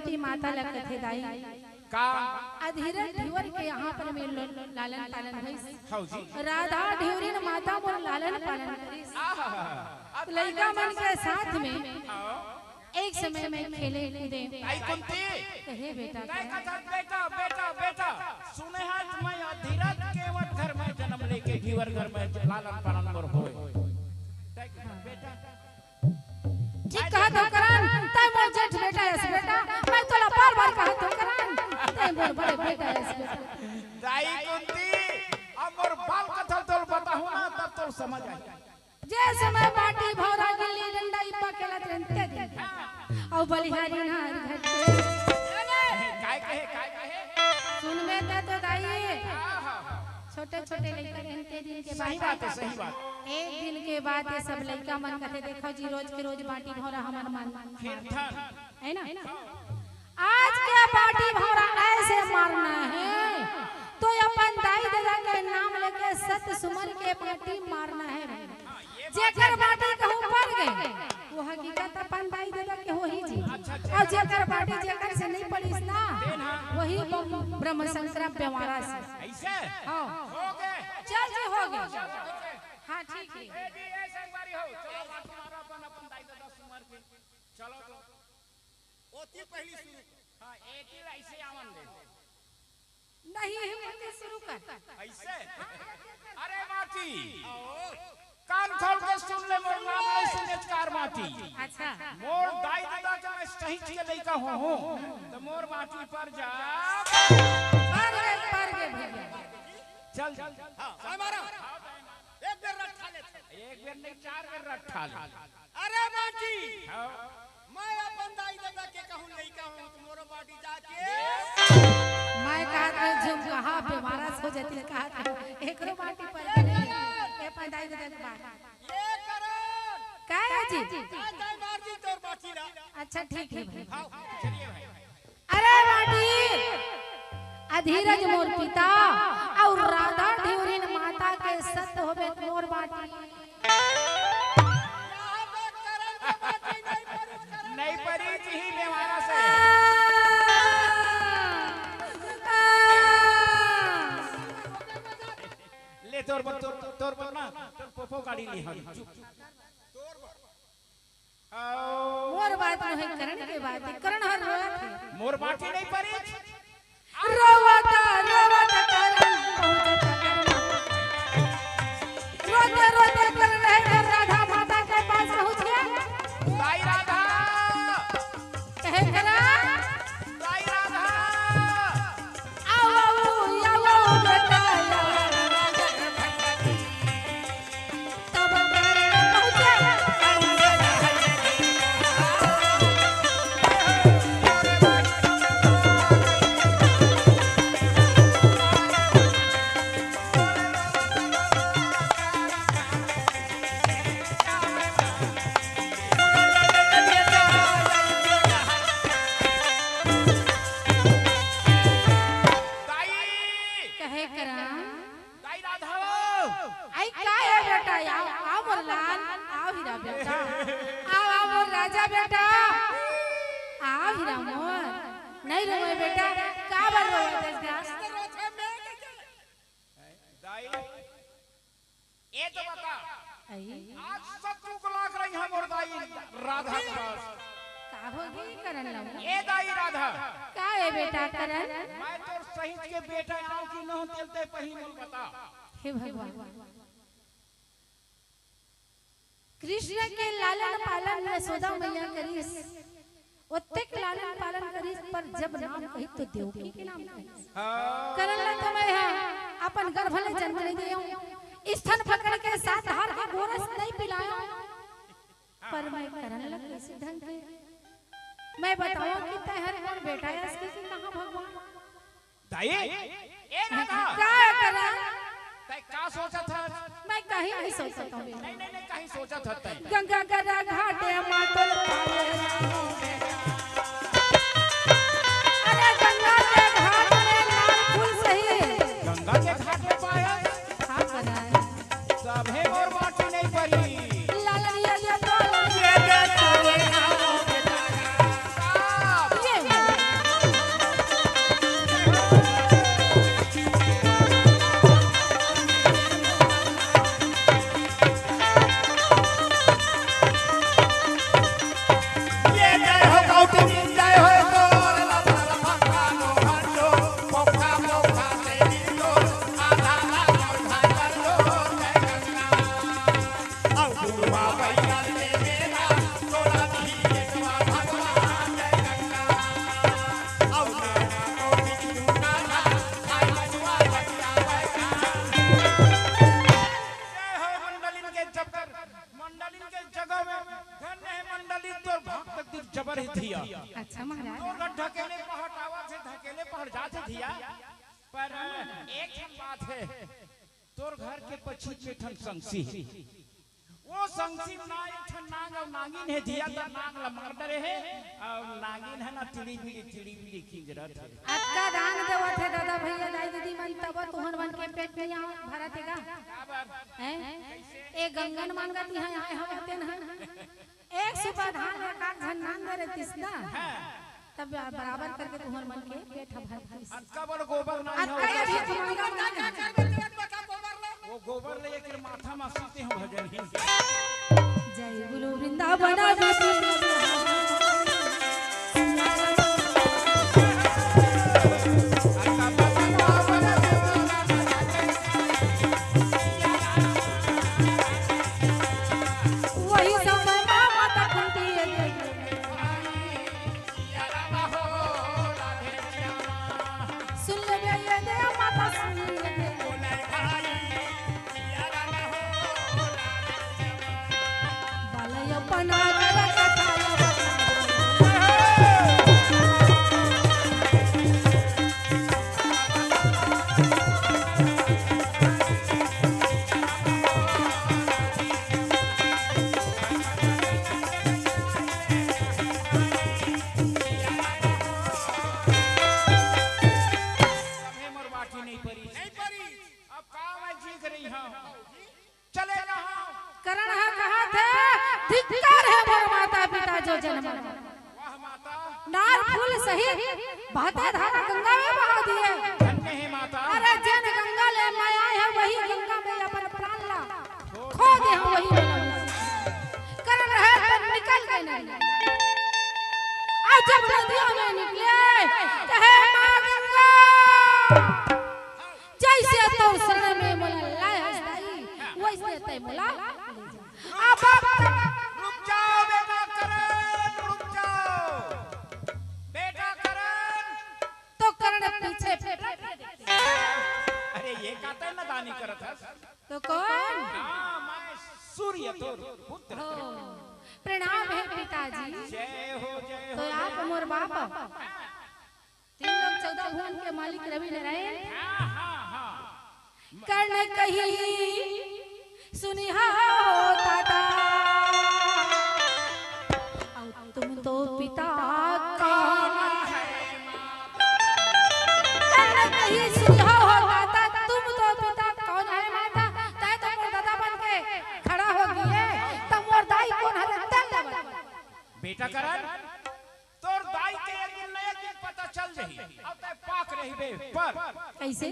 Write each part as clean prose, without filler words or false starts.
कुंती माता लगत है दाई का अधीरज ढिवर के यहाँ पर में लालन पालन भइस हौ जी राधा ढिवरीन माता मोर लालन पालन करिस लड़का मन के साथ में एक समय में खेले कूदे आई कुंती कहे बेटा बेटा बेटा बेटा सुने हाथ मैं अधीरज केवट घर में जन्म लेके ढिवर घर में लालन पालन मोर होए बेटा ठीक कहा तो करान तय मोर जेठ बेटा है बेटा मैं तोला बार-बार कहा तो करान तय मोर बड़े बेटा है बेटा दाई कुंती अब मोर बाल कथल तोल बताहू ना तब तोल समझ आई जे समय बाटी भौरा गिल्ली डंडा इप्पा खेलत रहते दिन औ बलिहारी नार घटे काय कहे सुन में तो दाई छोटे-छोटे लड़का रहते दिन के सही बात है सही बात एक दिन के बाद ये सब लड़का मन कहते देखो जी रोज के रोज बाटी भौरा हमार मन कीर्तन है ना आज के बाटी भौरा ऐसे मारना है तो अपन दाई दादा के नाम लेके सत सुमन के बाटी मारना है जेकर बाटी कहूं पड़ गए वो हकीकत अपन दाई दादा के हो ही जी और जेकर बाटी जेकर से नहीं पड़ीस ना वही ब्रह्म शंकर व्यवहारा से ऐसे हां हो गए चल जी हो गए हां ठीक है ऐसे एक बारी हो चलो तुम्हारा अपन दाई दादा सुमर के चलो ओती पहली शुरू हां एक ही ऐसे आवन दे नहीं हिम्मत शुरू कर ऐसे अरे माटी कान खोल के सुन ले मोर नाम ले सुनेचकार माटी अच्छा मोर दाई दादा के मैं सही के लइका हूं तो मोर माटी पर जा पर गए भैया चल हां हमारा एक बेर रट्ठा ले एक बेर नहीं चार बेर रट्ठा ले अरे माटी मैं अपन दाई दादा के कहूं लइका हूं तो मोर माटी जाके मैं कहा था जब कहा पे महाराज हो जाती कहा था एकरो माटी पर नहीं ए पैदाई दे के बात ये करो काय है जी दाई माटी तोर बाटी रा अच्छा ठीक है भाई हां चलिए भाई अरे बाटी अधीरज मोर पिता और राधा ढिवरीन माता के सत होबे मोर बाटी नहीं परी जी बेवारा से ले तोर पर ना तोर पोपो गाड़ी ली हम तोर मोर बात नहीं करण के बात करण हर रोया थे मोर बाटी नहीं परी रोवता करण रोते रोते कर रहे राधा माता के पास पहुंचे दाई राधा कहे करा दाई राधा आओ बेटा तब पहुंचे कहे करा दाई राधा आई का है बेटा आओ मोर लाल आओ हीरा बेटा आओ मोर राजा बेटा आओ हीरा मोर नहीं रोए बेटा का बार रोए बेटा दाई ये तो बता आई आज शत्रु को लाग रही है मोर दाई राधा के पास का होगी करन लो ये दाई राधा का है बेटा करन मैं तोर सहित के बेटा आऊं कि न तेलते पहिन बता हे भगवान कृष्ण के लालन पालन यशोदा मैया करिस ओतेक लालन पालन करिस पर जब नाम कही तो देवकी के नाम कहिस करन ला तो मैं अपन गर्भ ले जन्म नहीं दियो स्तन पकड़ के साथ हार के गोरस नहीं पिलाया पर मैं करन ला कैसे ढंग के मैं बताऊं कि तहर कौन बेटा है इसके कि कहां भगवान दाई ए राधा क्या करा तै का सोचा था मैं कहीं नहीं सोचता हूं नहीं कहीं सोचा था तै गंगा गदा घाटे मातल पाले अरे गंगा के घाट में लाल फूल सही गंगा के घाट पे पाया हां करा सभे मोर बाटी नहीं परी लालरिया ये बोल ये बेटा रे आओ बेटा ये जबर ही थिया अच्छा महाराज तो ढकेले पहटावा से ढकेले पहट जाते थिया पर एक बात है तोर घर के पछित में ठन संगसी वो संगसी ना एक ठन नाग और नागिन है दिया तो नाग ला मार डरे है और नागिन है ना चिड़ी बिड़ी खिंजरत है अक्का दान देवत है दादा भैया दाई दीदी मन तब तुहन मन के पेट में यहाँ भरतेगा हैं एक गंगन मांगती है यहाँ हम होते ना एक सुबह धान में काट धन नान दे रहती ना तब बराबर करके तुहन मन के पेट भरती अक्का बोल गोबर ना अक्का ये भी तुम्हारा वो गोबर ले के माथा में सीते हैं भजन ही जय गुरु वृंदावन वासी वही सब माता कुंती सुन ले ये दे माता सुन ले बालय बना कर कथाया करण है कहा थे धिक्कार है मोर माता पिता जो जन्म नार फूल सहित बहते धारा गंगा में बहा दिए अरे जन गंगा ले मैं आए हैं वही गंगा में अपन प्राण ला खो दे हम वही करण है निकल गए नहीं आज जब नदियों में निकले कहे मां गंगा जैसे तो शरण में मोला लाए हस्ताई वैसे तय मोला अब रुक जाओ बेटा करण तो करण पीछे अरे ये कहता है ना दानी करत है तो कौन हां मैं सूर्य तो पुत्र प्रणाम है पिताजी जय हो तो आप मोर बाप 3 लोग 14 भुवन के मालिक रवि नारायण कर्ण कही सुनिहा ताता तुम तो पिता का कर्ण कही सुनिहा ताता तुम तो पिता कौन है माता तय तो मोर दादा बन के खड़ा हो गई तब मोर दाई कौन है तन बेटा करण तोर दाई के एक दिन नया दिन पता चल जही अब तय पाक रही बे पर कैसे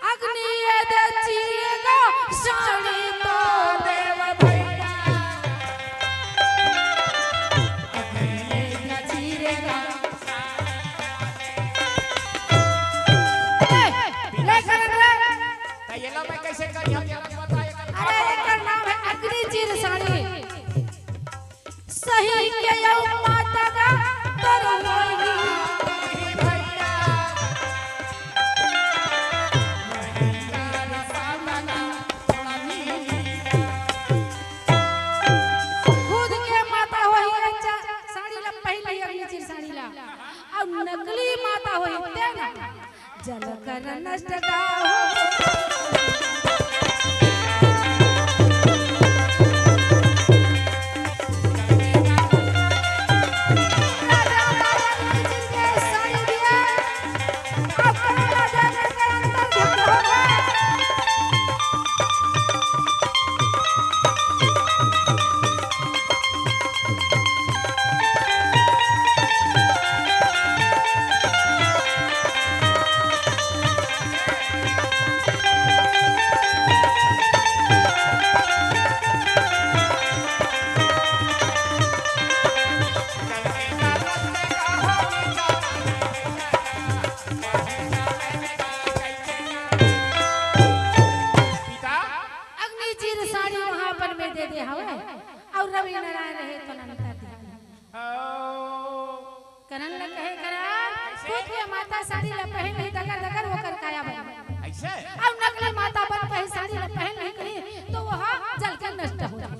अग्नि यदि चीरेगा साड़ी तो देव भैया अग्नि यदि चीरेगा ले करण त ये ला मैं कैसे करी हम जरा बताए अरे एकर नाम है अग्नि चीर साड़ी सही के यौ माता का तर होई नकली माता होई तेना जल कर नष्ट गाओ माता साड़ी ला पहन नहीं दगर दगर वो कर काया बन ऐसे अब नकली माता बन पहन साड़ी ला पहन नहीं करी तो वह जल कर नष्ट हो जाए।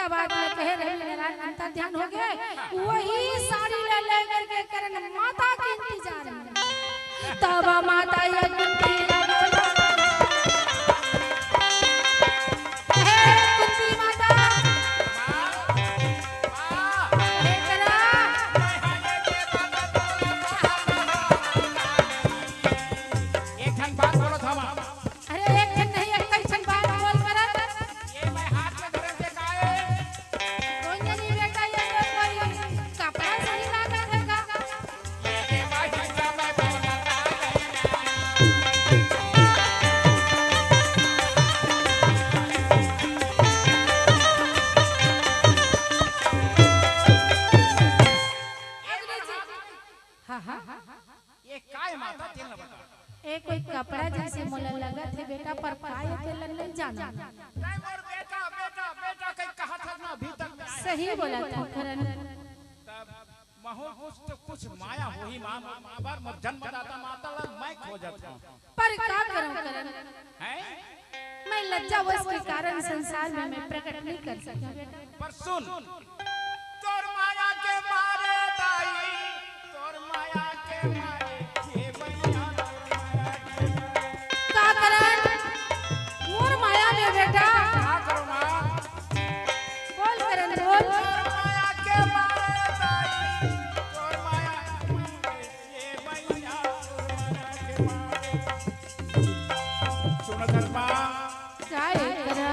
का बात में कहे रवि नारायण अंतर ध्यान हो गया वही साड़ी ले लेकर के करण माता के इंतजार में तब माता ये कुंती कोई कपड़ा जैसे मोला लगा थे बेटा पर पाए थे लंदन जाना नहीं मोर बेटा बेटा बेटा कहीं कहा था ना अभी तक सही बोला था करण तब महु कुछ माया होही मां बार जन्मदाता माता मैं खोजत हूं पर का करूं करण हैं मैं लज्जावश के कारण संसार में मैं प्रकट नहीं कर सका बेटा पर सुन तोर माया के मारे दाई तोर माया के मारे मोर माया में बेटा क्या करो मां बोल करण बोल माया के मारे दाई तोर माया ये मैया के मारे सुन धर्मा काय करा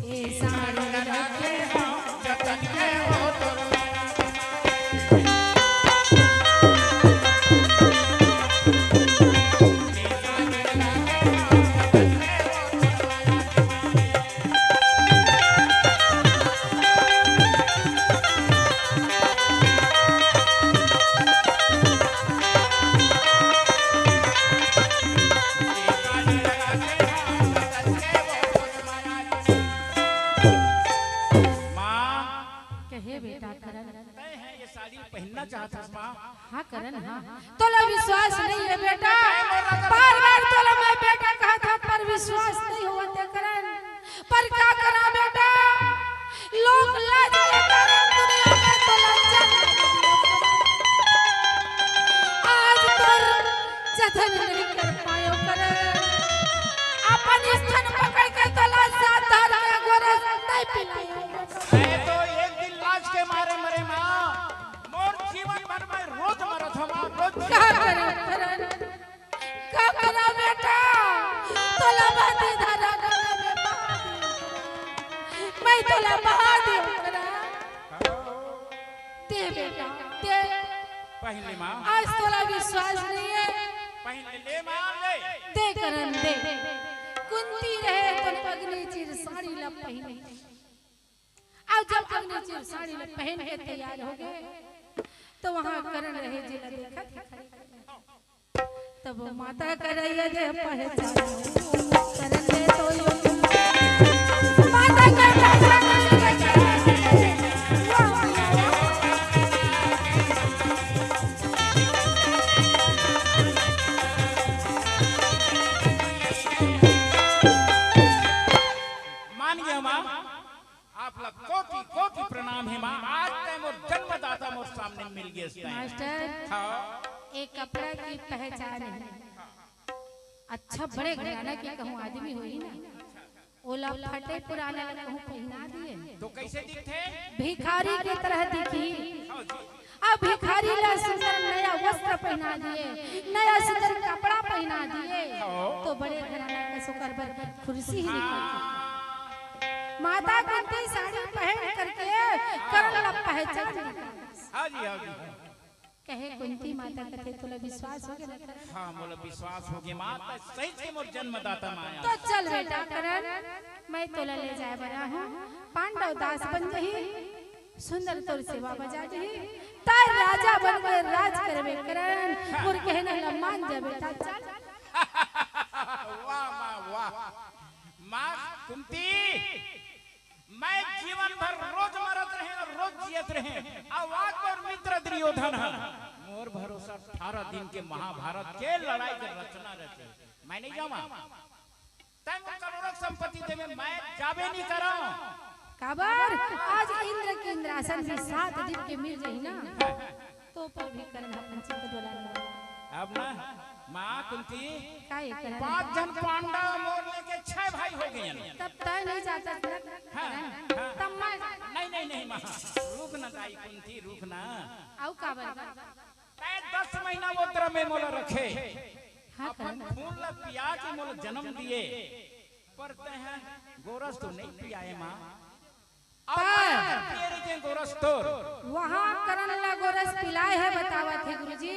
ये सारी राखे हम जतन के वो पहनना चाहता मां हां करन हां तोला विश्वास नहीं है बेटा बार बार तोला मैं बेटा कहा था पर विश्वास नहीं हुआ ते करन पर क्या करा बेटा लोग लाज के कारण दुनिया में तो लज्जा आज तोर जतन नहीं कर पायो करन अपन स्थान पकड़ के तोला साथ धार के गोरे नहीं पिलायो मैं तो एक दिन लाज के मारे मरे मां मोर जीवन भर में रोज मरत हम रोज क्या करा बेटा तोला बाती धारा गले में मैं तोला बहा दे करा दे बेटा दे पहले मां आज तोला विश्वास नहीं है पहले ले मां ले दे करन दे कुंती रहे तो अग्नि चीर साड़ी ला पहने अब जब अग्नि चीर साड़ी ला पहन के तैयार हो गए तो वहां करण रहे जिला देखा था तब माता करैया दे पहचान करण दे तो माता का पहचान सामने मिल गए मास्टर। हाँ एक कपड़ा की पहचान है, अच्छा बड़े घराना के कहूँ आदमी हुई ना, ओला फटे पुराना कहूँ पहना दिए तो कैसे दिखते? भिखारी की तरह दिखी। अब भिखारी ला सुंदर नया वस्त्र पहना दिए, नया सुंदर कपड़ा पहना दिए, तो बड़े घराना के सुकर पर कुर्सी ही निकलती। माता कुंती साड़ी पहन करके करला पहचान। हाँ जी कहे कुंती माता कथे तोला विश्वास हो गया? हाँ मोला विश्वास हो गया माता सही से मोर जन्मदाता माया। तो चल बेटा करण, मैं तोला ले जाए बना हूँ, पांडव दास बन जही, सुंदर तोर सेवा बजा जही, तार राजा बन के राज करबे करण, और कहने ला मान जा बेटा चल। वाह माँ वाह माँ कुंती, मैं जीवन भर रोज मरत रहे और रोज जियत रहे। आवाज पर मित्र दुर्योधन है मोर भरोसा 18 दिन के महाभारत के लड़ाई के रचना रचे। मैं नहीं जाऊँ तब करोड़ों संपत्ति देवे मैं जाबे नहीं करा। काबर आज इंद्र के इंद्रासन भी 7 दिन के मिल रही ना, तो पर भी करण अपन चित्त डोला। अब ना माँ कुंती काहे करण 5 जन पांडव मोर लेके 6 भाई हो गए। तब तय नहीं जाता तब मैं नहीं माँ रुक ना दाई कुंती रुक ना। आउ काबर 10 महीना वो द्र में मोला रखे, हाँ अपन फूल ला पिया के मोला जन्म दिए, पर ते हैं गोरस तो नहीं पियाए माँ। गोरस तो वहाँ करण ला गोरस पिलाए है बतावा थे गुरुजी,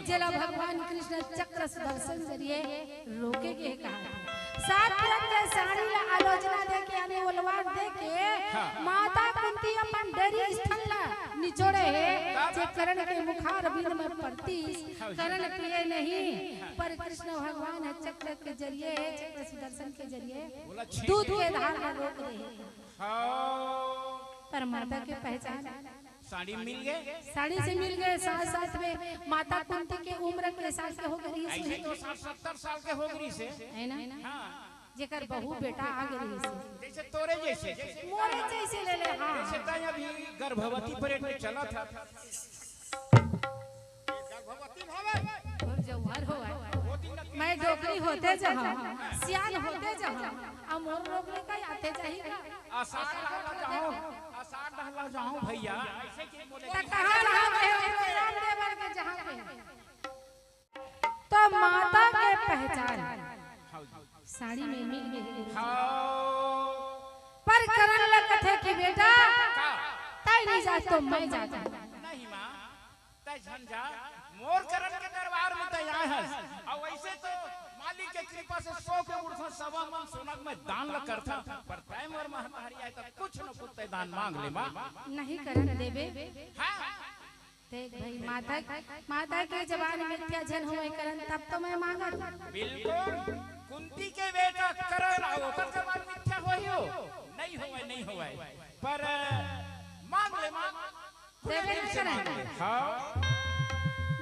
जला भगवान कृष्ण चक्र सुदर्शन जरिए रोके के कहा। 7 रंग के साड़ी ला आलोचना दे के आने वलवार दे के माता कुंती अपन डरी स्थल ला निचोड़े है, जे करण के मुखार बिंद में पड़ती करण पिए नहीं, पर कृष्ण भगवान है चक्र के जरिए, चक्र सुदर्शन के जरिए दूध के धार में रोक रहे। पर माता के पहचान साड़ी मिल गए, साड़ी से मिल गए। साथ साथ में माता कुंती के उम्र के साल के हो गई ऐसे तो 60-70 साल के हो गई से है ना, जेकर बहू बेटा आ गई से जैसे तोरे जैसे मोरे जैसे ले ले। हाँ जैसे तय अभी गर्भवती परेड में चला था। गर्भवती होवे और जवार हो मैं डोकरी होते जहाँ सियान होते जहाँ अब मोर रोकने का आते चाहिए। आषाढ़ डहला जाऊं भैया ऐसे की बोले कहाँ जहाँ पे रामदेवर के जहाँ पे तो माता के पहचान साड़ी में मिल गई। पर करण लगा थे कि बेटा तय नहीं जा तो मैं जाता नहीं माँ तय झंझा मोर करण के दरबार में तैयार है और वैसे तो मालिक के कृपा से 100 के ऊपर 1.25 मन सोना में दान ल करता, पर तय मोर महतारी आए तो कुछ न कुछ तय दान मांग ले माँ। नहीं करण देवे हाँ देख भाई माता के जवान मिथ्या जन हुए करण तब तो मैं मांगा। बिल्कुल कुंती के बेटा करण ओकर जवान मिथ्या होइयो नहीं होवे पर मांग ले मां देवे करण। हां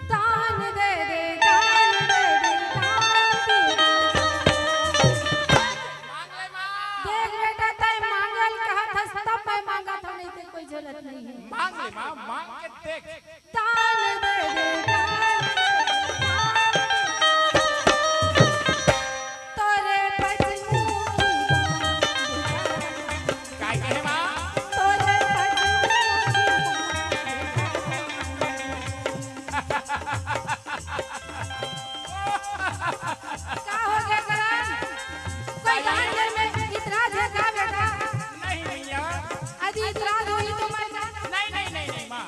दान दे दे दान दे दे मांग ले मां। देख बेटा तय मांगल कहा था तब मैं मांगा था, नहीं तो कोई जरूरत नहीं है। मांग ले मां मांग के देख दान दे दे तोरे पचमू काय कहे मां तोरे क्या हो गया करण कोई गांजे में इतराज है का बेटा? नहीं भैया यदि इतराज हुई तो मैं नहीं मां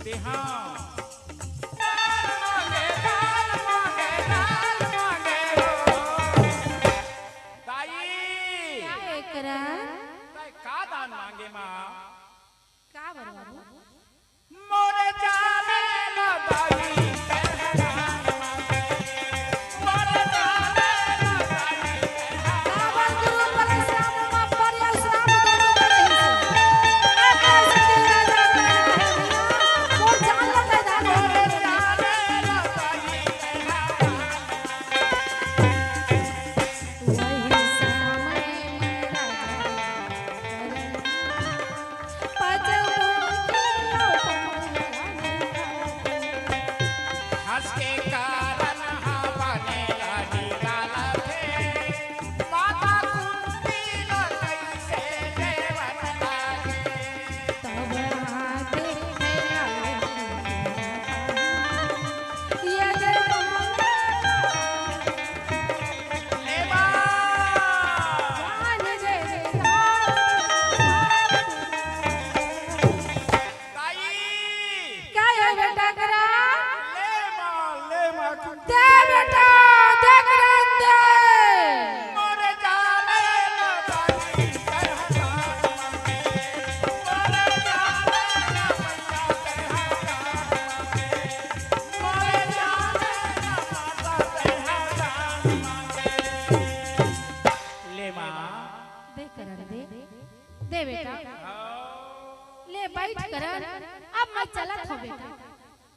ते हां का दान मांगे मां का बरबाबू मोरे जाने न दाई काबर गुरु परशुराम मा परशुराम दोनों करे से एक ऐसे राजा करे मोर जान लगा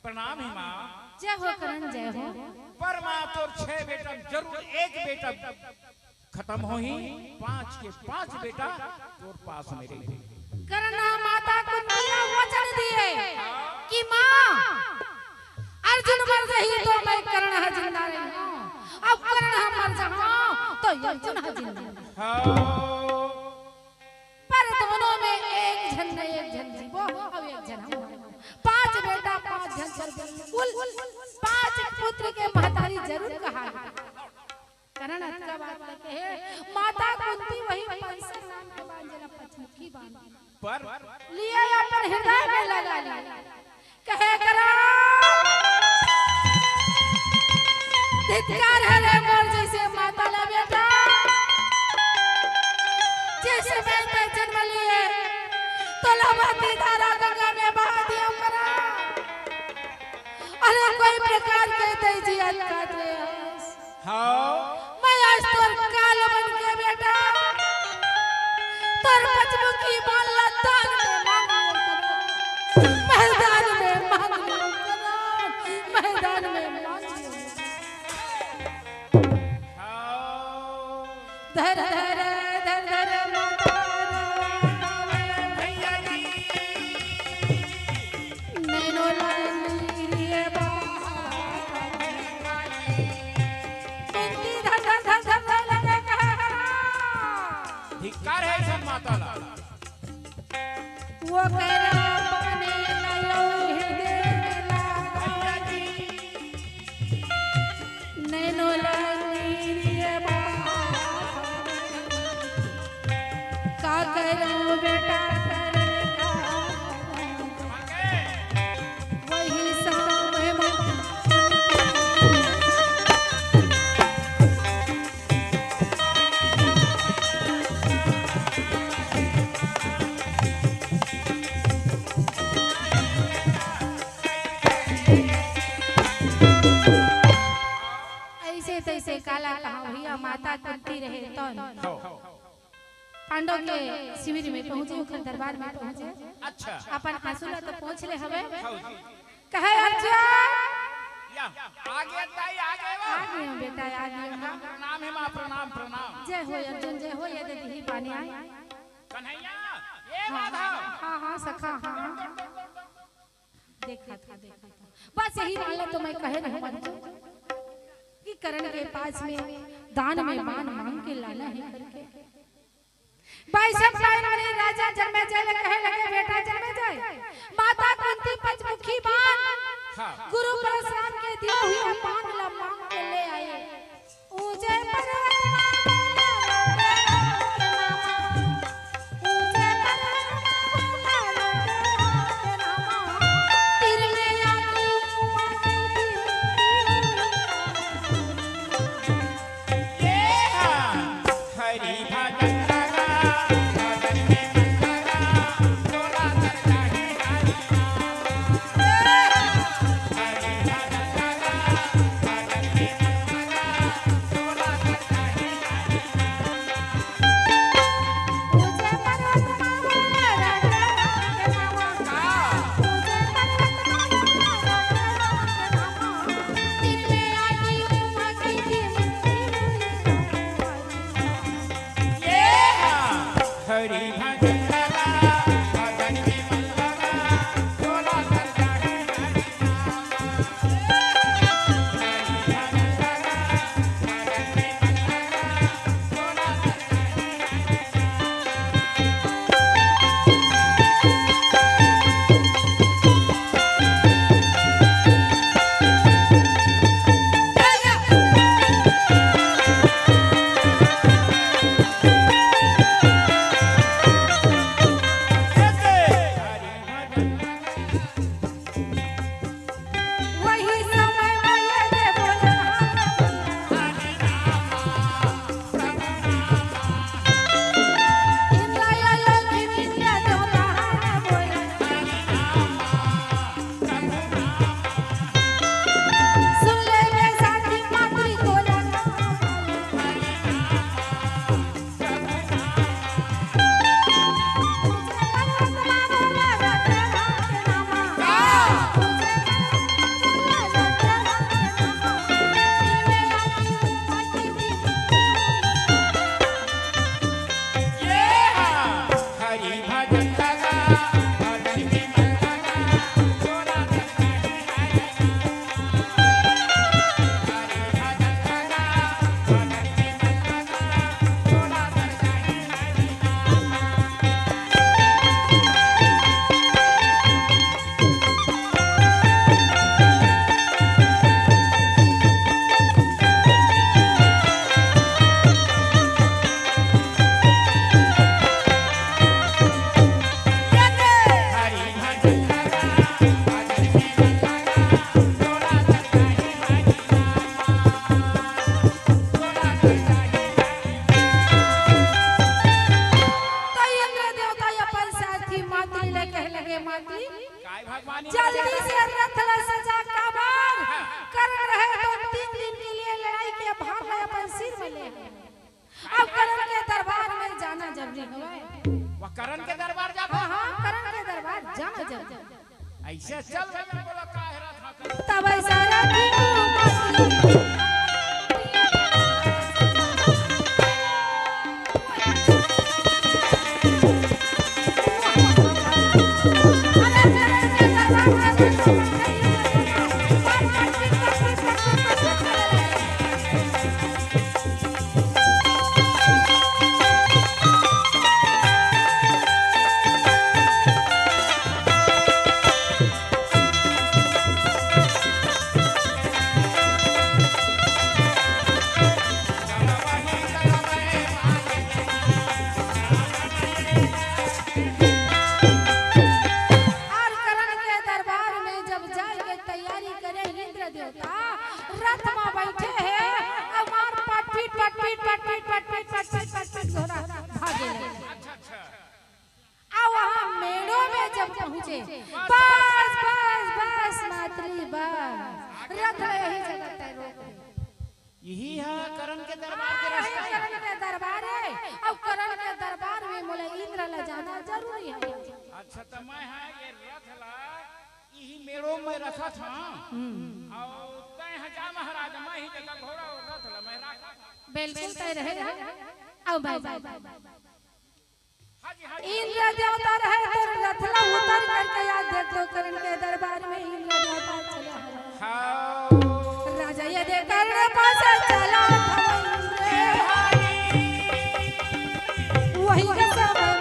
प्रणाम ही माँ। जय हो करण जय हो। पर माँ तो 6 बेटा जरूर एक बेटा खत्म हो ही 5 के 5 बेटा तोर पास मेरे करना माता कुंती ने वचन दिए कि माँ अर्जुन मर जाही तो मैं कर्ण है जिंदा रही अब कर्ण हम मर जाऊं तो अर्जुन है जिंदा पर दोनों में एक जन ने एक जन जीवो अब एक जन हम 5 बेटा 5 जन चल कुल 5 पुत्र के महतारी जरूर कहा कर्ण का बात कहे माता कुंती वही पंच नाम के बांझला पचमुखी बांध पर लिए अपन हृदय में लगा लिया कहे करा धिक्कार है रे मोर जैसे माता ला बेटा जैसे मैंने जन्म लिए तो लवती धारा गंगा में बहा दिया करा अरे कोई प्रकार के दे जी अलकात रे हाँ मैं आज तोर काल बन के बेटा तोर पचमुखी बाल दान में मांग लियो मैदान में मांग लियो मैदान में मांग लियो धर धर धर धर माता भैया जी नैनो लाली रे बाबा कुंती धर धर धर धर लगे कहा धिक्कार है सब माता ला वो कह रहा बने नयो हृदय भैया जी नैनो लाली रे बाबा का करूं बेटा करने का वही समय ऐसे तैसे काला कहा भैया माता कुंती रहे तो पांडव के शिविर में पहुंचे उनके दरबार में पहुंचे अच्छा अपन आंसुला तो पहुंच ले हवे हाँ जी कहे अर्जुन या आगे ताई आगे वा आ गए हैं बेटा आ गए हैं प्रणाम है माँ प्रणाम प्रणाम जय हो अर्जुन जय हो ये दीदी पानी आए कन्हैया ये माधव हाँ हाँ सखा हाँ देखा था बस यही वाला तो मैं कहे रहा हूँ कि करण के पास में दान में मान मांग के लाना है करके भाई सब लाइन में राजा जन्मे जाए कहे लगे बेटा जन्मे जाए माता कुंती पंचमुखी बाण गुरु परशुराम के दिए हुए पान ला मांग के ले आए ऊंचे से चल भैया बोला काहे रथ तब ऐसा रखी पहुंचे बस बस बस मातरी बस रथ यही जगह तय रोक यही है करण के दरबार के रास्ता करण के दरबार है अब करण के दरबार में मोले इंद्र ला जाना जरूरी है। अच्छा तो मैं है ये रथ ला यही मेड़ों में रखा था और तय हजा महाराज मैं ही जगह घोड़ा और रथ ला मैं रखा बिल्कुल तय रहेगा अब भाई इंद्र देवता रहे तो रथला उतर करके याद देख तो करण के दरबार में इंद्र देवता चला राजा ये देख करण पास चला वही के समय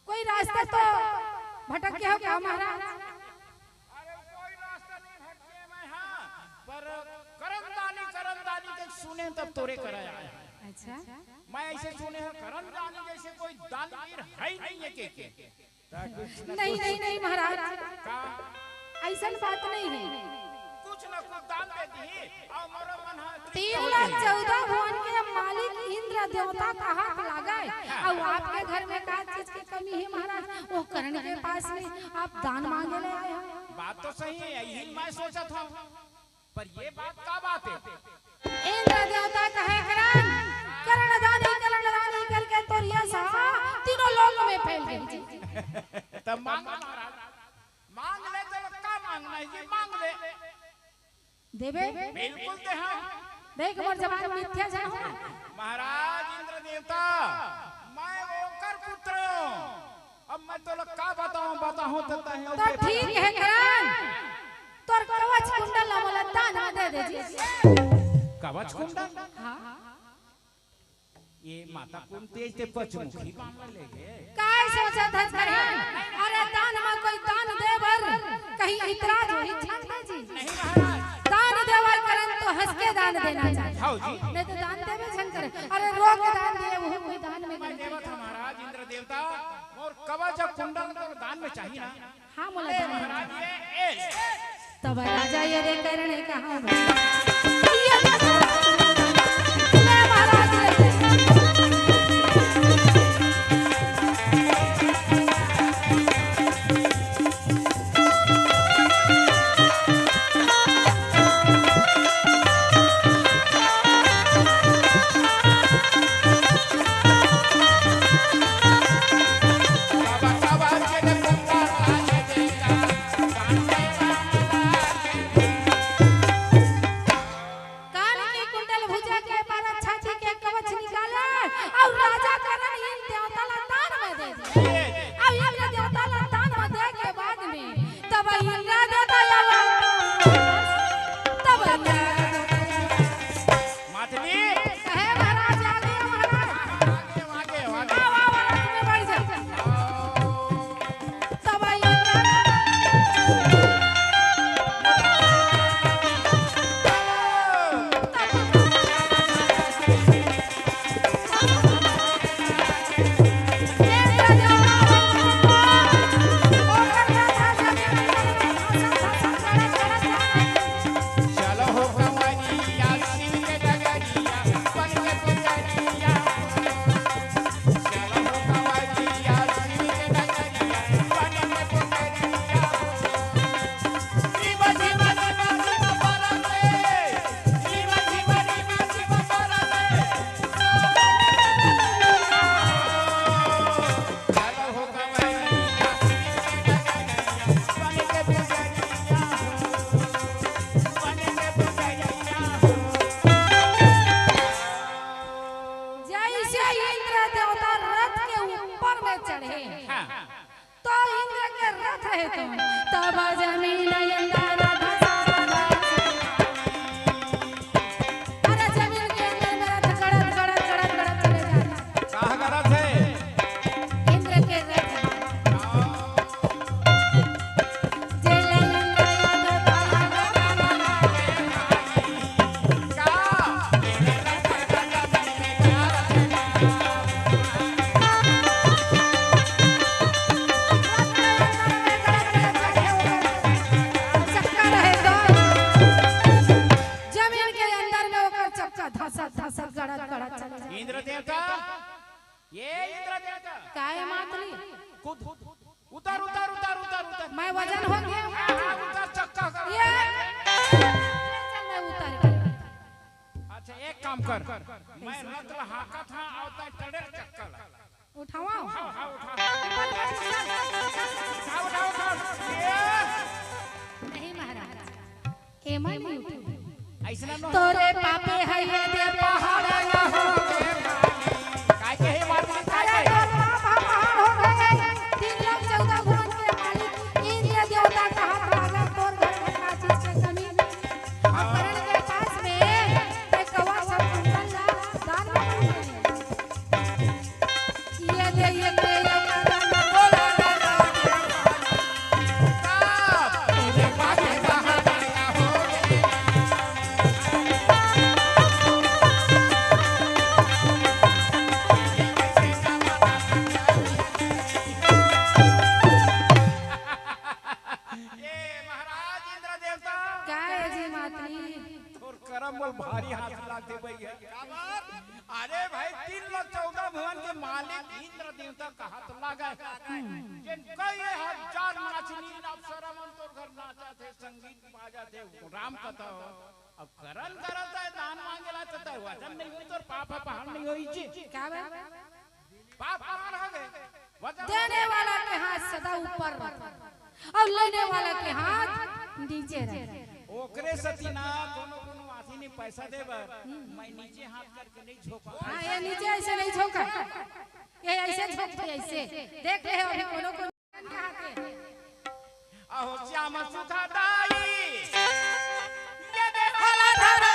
कोई रास्ता तो भटक गया हो क्या महाराज? अरे कोई रास्ता नहीं भटके मैं हां पर करमदानी के सुने तब तोरे कराया आया। अच्छा मैं ऐसे सुने हैं करमदानी जैसे कोई दानवीर है ही नहीं है के नहीं नहीं नहीं महाराज का ऐसा बात नहीं है कुछ न कुछ दान दे दी और मोर मन है 3,14 भुवन के मालिक इंद्र देवता का हाथ लगा है और आपके घर में का चीज की कमी है महाराज वो करण के पास में आप दान मांगे ले आए हैं। बात तो सही है यही मैं सोचा था पर ये बात का बात है इंद्र देवता कहे करण दानी करके तो ये तीनों लोक में फैल गई तब मांग मांग ले तो का मांगना है जी मांग ले देवे बिल्कुल दे हम देख मोर जवान मिथ्या जान महाराज इंद्र देवता मैं ओकर पुत्र हूं अब मैं तो का बताऊं तो ठीक है करण तोर कवच कुंडल मोला दान दे दे जी कवच कुंडल हां ये माता कुंती ते पचमुखी मांग लेगे काय सोचा था करण अरे दान में कोई दान देवर कहीं इतराज होई छन जी नहीं महाराज दान देवर करन तो हंस के दान देना चाहिए हां जी नहीं तो दान देवे छन करे अरे रोक के दान दे वो कोई दान में मैं देवत महाराज इंद्र देवता और कवच कुंडल तो दान में चाहिए ना हां मोला दान महाराज ये तब राजा ये रे करने कहां चढ़े हाँ तो इंद्र के रथ रहे तुम तब जमीन अंदर अरे जमीन के अंदर मेरा गड़त गड़त गड़त गड़त चले जाता कहाँ का रथ है इंद्र के रथ इंद्र देवता ये इंद्र देवता काय मातली कूद उतर उतर उतर उतर उतर मैं वजन हो गया उतर चक्का कर ये चल मैं उतर गया अच्छा एक काम कर मैं रथ हाका था आवता टड़े चक्का ला उठावा हाँ हाँ उठा उठा उठा नहीं महाराज एमा नहीं उठे ऐसा न तोरे पापे है ये दे पहाड़ न हो काय के हे मार काय अरे के तोर पहाड़ हो गए 3 लाख 14 भुवन के मालिक इंद्र देवता का हाथ लगा तोर घर में का चीज के कमी अपहरण के पास में ते कवा सब कुंडल ला दान में ये ले ये ले बोला तोरे पापे कहां गया हो करमल भारी हाथ लाते भैया अरे भाई 3 लाख 14 भुवन के मालिक इंद्र देवता का हाथ लगा जिन कई हजार नाचनी अप्सरा मन तोर घर नाचा थे संगीत बाजा थे राम कथा अब करन करता है दान मांगेला तो वजन नहीं हुई तोर पाप पहाड़ नहीं होई जी क्या बे पाप पहाड़ हो गए देने वाला के हाथ सदा ऊपर रहता और लेने वाला के हाथ नीचे रहता ओकरे सतीना दोनों दोनों आथी ने पैसा देबा मैं नीचे हाथ करके नहीं झोंका हां ये नीचे ऐसे नहीं झोंका ये ऐसे झोंकते ऐसे देख ले अभी कोनो को कहां के अहो श्याम सुखदाई ये देखला धरा